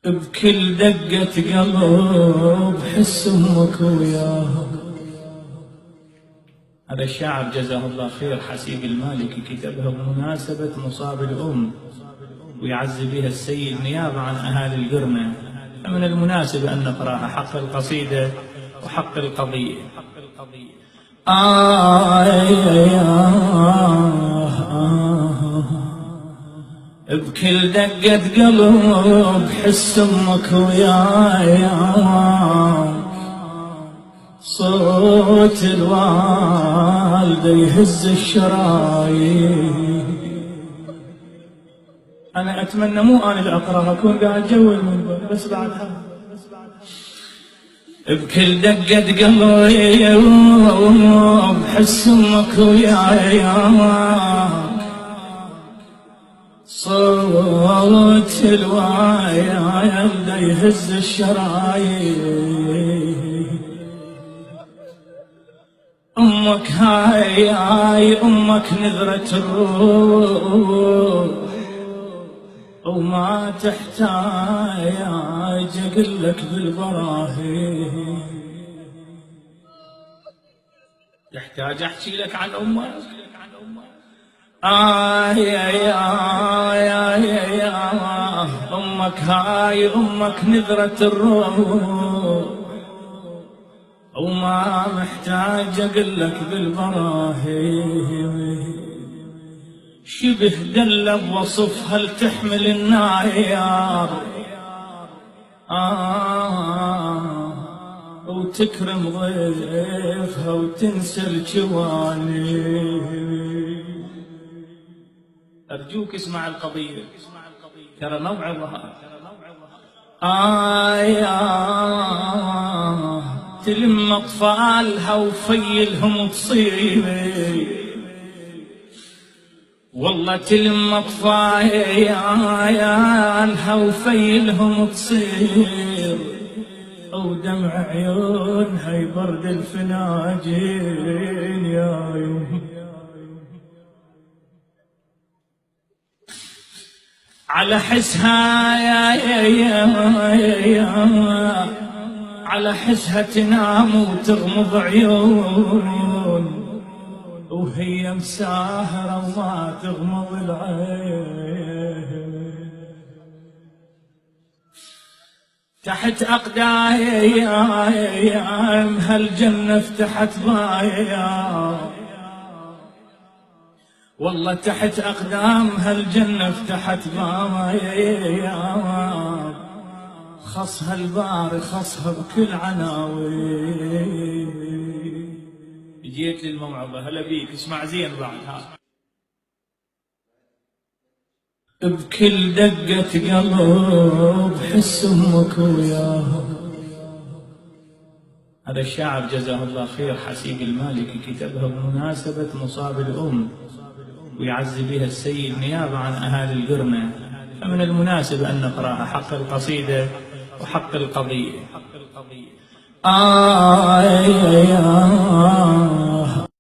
بكل دقة قلب حس أمك وياها. هذا الشاعر جزاه الله خير حسيب المالكي كتبها بمناسبة مصاب الأم ويعزي بها السيد نيابة عن أهالي القرنة، فمن المناسب أن نقرأها حق القصيدة وحق القضية. بكل دقة قلب حس أمك وياي، صوت الوالدة يهز الشرايين. أنا أتمنى مو أنا اللي أقرأها، أكون قاعد جو المنبر بس بعدها. بكل دقة قلب حس أمك وياي، صوت الوالدة يهز الشرايين. أمك هاي أمك نذرة الروح، وما تحتاج أقلك بالبراهين. تحتاج أحكي لك عن أمك؟ أمك هاي أمك نذرة الروح، وما محتاج أقلك بالبراهين. شبه دلة بوصف هل تحمل النايار، وتكرم ضيفها وتنسى الجواني. أرجوك اسمع القضية، ترى موعظها. تلم أطفالها وفيلهم تصيبي، والله تلم أطفالها وفيلهم تصير، ودمع عيونها يبرد الفناجين يا يوم. على حسها على حسها تنام وتغمض عيون، وهي مساهرة وما تغمض العين. تحت أقدامها الجنة فتحت بايا، والله تحت أقدامها الجنة فتحت بايا. خصها الباري خصها بكل عناوين. جيت للموعظة، هلا بيك، اسمع زين بعدها. بكل دقة قلب حس أمك وياها. هذا الشاعر جزاه الله خير حسيب المالكي كتبها بمناسبة مصاب الأم ويعزي بها السيد نيابة عن أهالي القرنة، فمن المناسب أن نقرأها حق القصيدة وحق القضية.